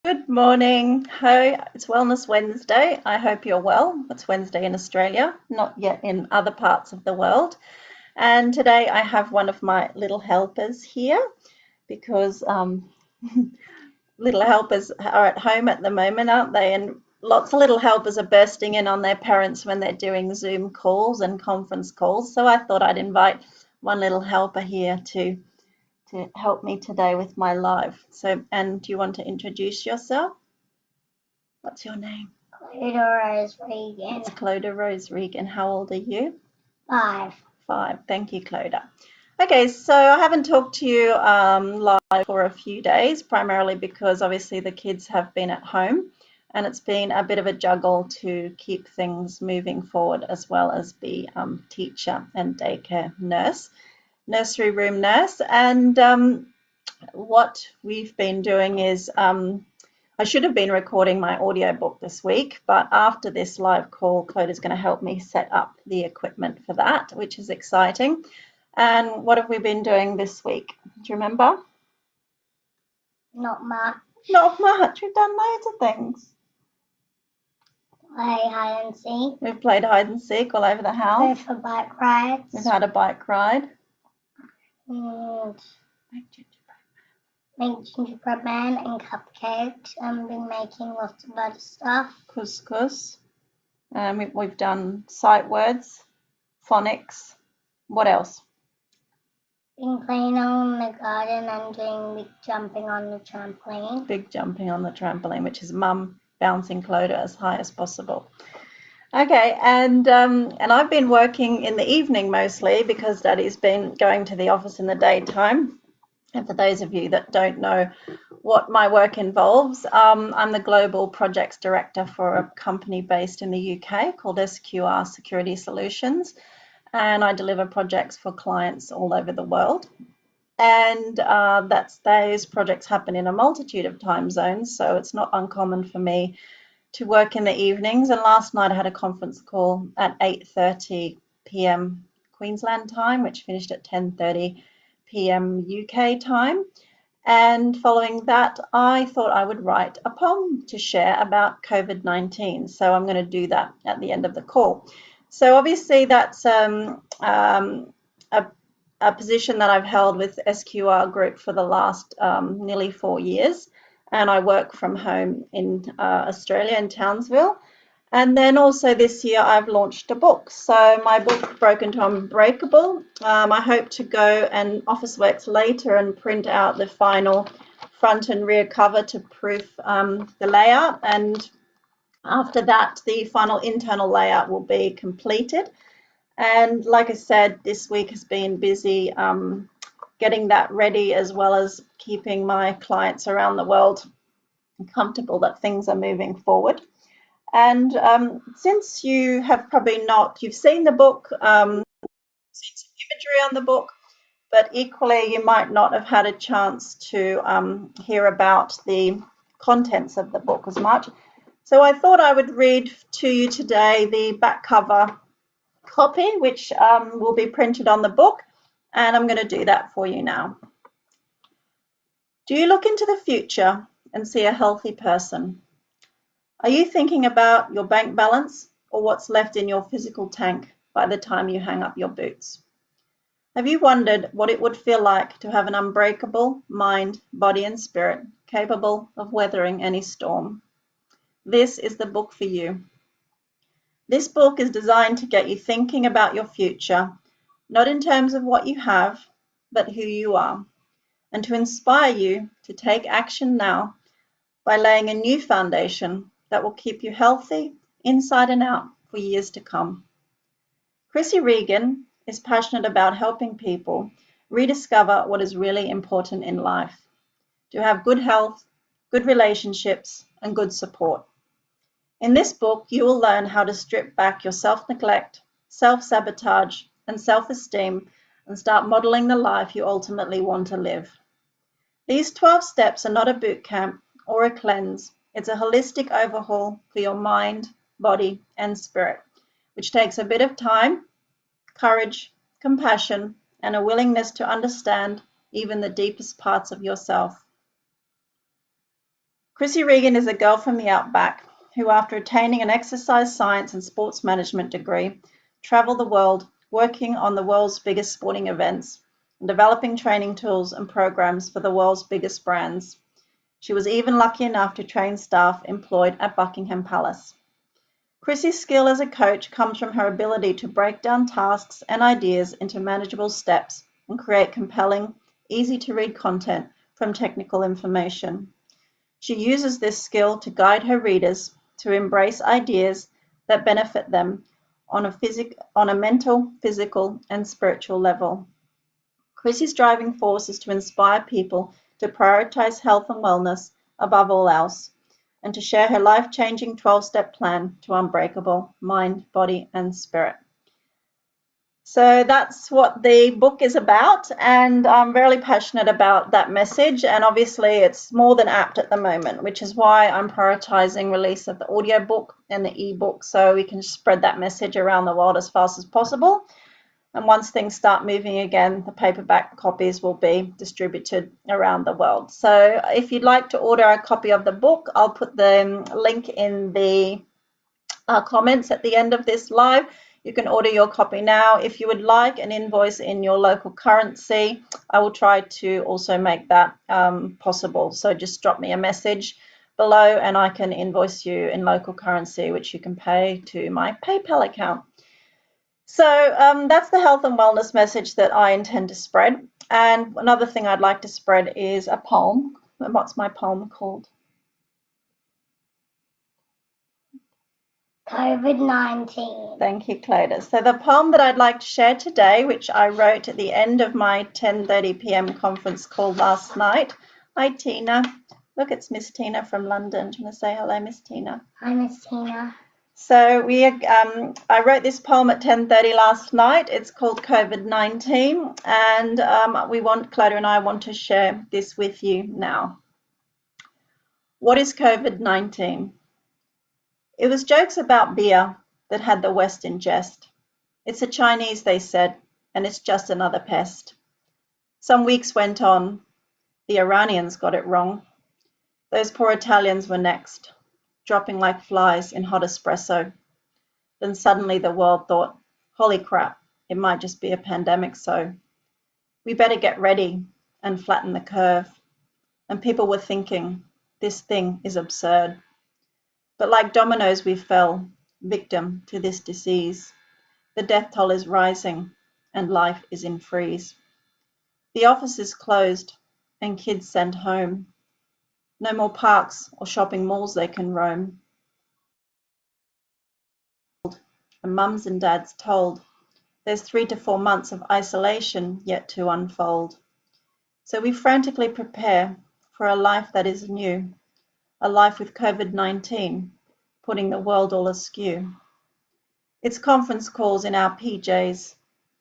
Good morning. Hi, it's Wellness Wednesday. I hope you're well. It's Wednesday in Australia, not yet in other parts of the world. And today I have one of my little helpers here because little helpers are at home at the moment, aren't they? And lots of little helpers are bursting in on their parents when they're doing Zoom calls and conference calls. So I thought I'd invite one little helper here to help me today with my live. So, and do you want to introduce yourself? What's your name? Clodagh Rose Regan. It's Clodagh Rose Regan. How old are you? 5. 5. Thank you, Clodagh. Okay, so I haven't talked to you live for a few days, primarily because obviously the kids have been at home and it's been a bit of a juggle to keep things moving forward, as well as be teacher and daycare nurse, nursery room nurse. And what we've been doing is I should have been recording my audiobook this week, but after this live call, Claude is going to help me set up the equipment for that, which is exciting. And what have we been doing this week? Do you remember? Not much. Not much. We've done loads of things. Play hide and seek. We've played hide and seek all over the Go house. for bike rides. We've had a bike ride. And make gingerbread man and cupcakes. I've been making lots of other stuff. Couscous. We've done sight words, phonics. What else? Been playing on the garden and doing big jumping on the trampoline. Big jumping on the trampoline, which is Mum bouncing Clodagh as high as possible. Okay, and I've been working in the evening mostly because Daddy's been going to the office in the daytime. And for those of you that don't know what my work involves, I'm the Global Projects Director for a company based in the UK called SQR Security Solutions, and I deliver projects for clients all over the world. And those projects happen in a multitude of time zones, so it's not uncommon for me to work in the evenings. And last night I had a conference call at 8:30 p.m. Queensland time, which finished at 10:30 p.m. UK time. And following that, I thought I would write a poem to share about COVID-19. So I'm going to do that at the end of the call. So obviously that's a position that I've held with SQR Group for the last nearly 4 years. And I work from home in Australia, in Townsville. And then also this year I've launched a book. So my book, Broken to Unbreakable, I hope to go and Officeworks later and print out the final front and rear cover to proof the layout. And after that, the final internal layout will be completed. And like I said, this week has been busy getting that ready, as well as keeping my clients around the world comfortable that things are moving forward. And since you have probably not, you've seen the book, seen some imagery on the book, but equally you might not have had a chance to hear about the contents of the book as much. So I thought I would read to you today the back cover copy, which will be printed on the book, and I'm going to do that for you now. Do you look into the future and see a healthy person? Are you thinking about your bank balance or what's left in your physical tank by the time you hang up your boots? Have you wondered what it would feel like to have an unbreakable mind, body and spirit capable of weathering any storm? This is the book for you. This book is designed to get you thinking about your future, not in terms of what you have, but who you are, and to inspire you to take action now by laying a new foundation that will keep you healthy inside and out for years to come. Chrissy Regan is passionate about helping people rediscover what is really important in life, to have good health, good relationships, and good support. In this book, you will learn how to strip back your self-neglect, self-sabotage, and self-esteem and start modeling the life you ultimately want to live. These 12 steps are not a boot camp or a cleanse. It's a holistic overhaul for your mind, body, and spirit, which takes a bit of time, courage, compassion, and a willingness to understand even the deepest parts of yourself. Chrissy Regan is a girl from the outback who, after attaining an exercise science and sports management degree, travelled the world working on the world's biggest sporting events and developing training tools and programs for the world's biggest brands. She was even lucky enough to train staff employed at Buckingham Palace. Chrissy's skill as a coach comes from her ability to break down tasks and ideas into manageable steps and create compelling, easy-to-read content from technical information. She uses this skill to guide her readers to embrace ideas that benefit them on a mental, physical, and spiritual level. Chrissy's driving force is to inspire people to prioritize health and wellness above all else, and to share her life-changing 12-step plan to unbreakable mind, body, and spirit. So that's what the book is about, and I'm really passionate about that message, and obviously it's more than apt at the moment, which is why I'm prioritizing release of the audiobook and the ebook so we can spread that message around the world as fast as possible. And once things start moving again, the paperback copies will be distributed around the world. So if you'd like to order a copy of the book, I'll put the link in the comments at the end of this live. You can order your copy now. If you would like an invoice in your local currency, I will try to also make that possible. So just drop me a message below and I can invoice you in local currency, which you can pay to my PayPal account. So that's the health and wellness message that I intend to spread. And another thing I'd like to spread is a poem. And what's my poem called? COVID-19. Thank you, Clodagh. So the poem that I'd like to share today, which I wrote at the end of my 10:30 p.m. conference call last night. Hi, Tina. Look, it's Miss Tina from London. Do you want to say hello, Miss Tina? Hi, Miss Tina. So I wrote this poem at 10:30 last night. It's called COVID-19, and Clodagh and I want to share this with you now. What is COVID-19? It was jokes about beer that had the West in jest. It's the Chinese, they said, and it's just another pest. Some weeks went on. The Iranians got it wrong. Those poor Italians were next, dropping like flies in hot espresso. Then suddenly the world thought, holy crap, it might just be a pandemic, so we better get ready and flatten the curve. And people were thinking, this thing is absurd. But like dominoes we fell, victim to this disease. The death toll is rising and life is in freeze. The office is closed and kids sent home. No more parks or shopping malls they can roam. And mums and dads told there's 3 to 4 months of isolation yet to unfold. So we frantically prepare for a life that is new, a life with COVID-19 putting the world all askew. It's conference calls in our PJs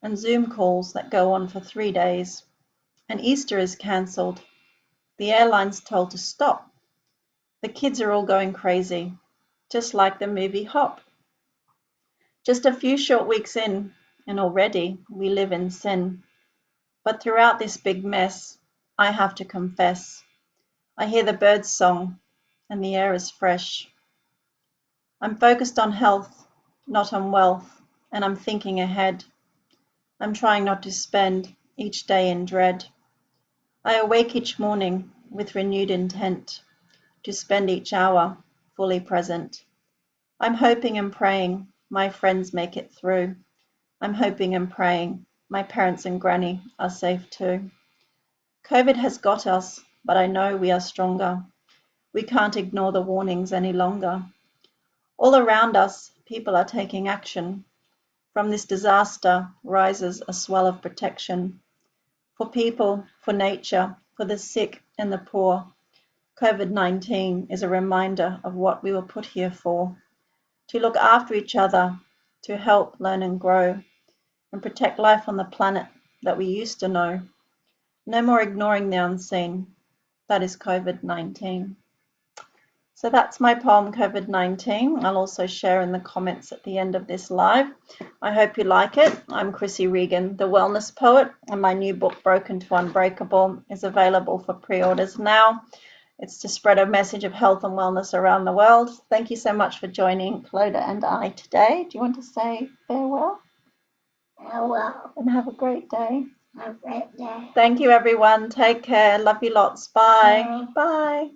and Zoom calls that go on for 3 days. And Easter is cancelled. The airline's told to stop. The kids are all going crazy, just like the movie Hop. Just a few short weeks in, and already we live in sin. But throughout this big mess, I have to confess, I hear the birds' song, and the air is fresh. I'm focused on health, not on wealth, and I'm thinking ahead. I'm trying not to spend each day in dread. I awake each morning with renewed intent to spend each hour fully present. I'm hoping and praying my friends make it through. I'm hoping and praying my parents and granny are safe too. COVID has got us, but I know we are stronger. We can't ignore the warnings any longer. All around us, people are taking action. From this disaster rises a swell of protection. For people, for nature, for the sick and the poor, COVID-19 is a reminder of what we were put here for. To look after each other, to help, learn and grow, and protect life on the planet that we used to know. No more ignoring the unseen. That is COVID-19. So that's my poem, COVID-19. I'll also share in the comments at the end of this live. I hope you like it. I'm Chrissy Regan, the wellness poet, and my new book, Broken to Unbreakable, is available for pre-orders now. It's to spread a message of health and wellness around the world. Thank you so much for joining Clodagh and I today. Do you want to say farewell? Farewell. And have a great day. Have a great day. Thank you, everyone. Take care. Love you lots. Bye. Bye. Bye.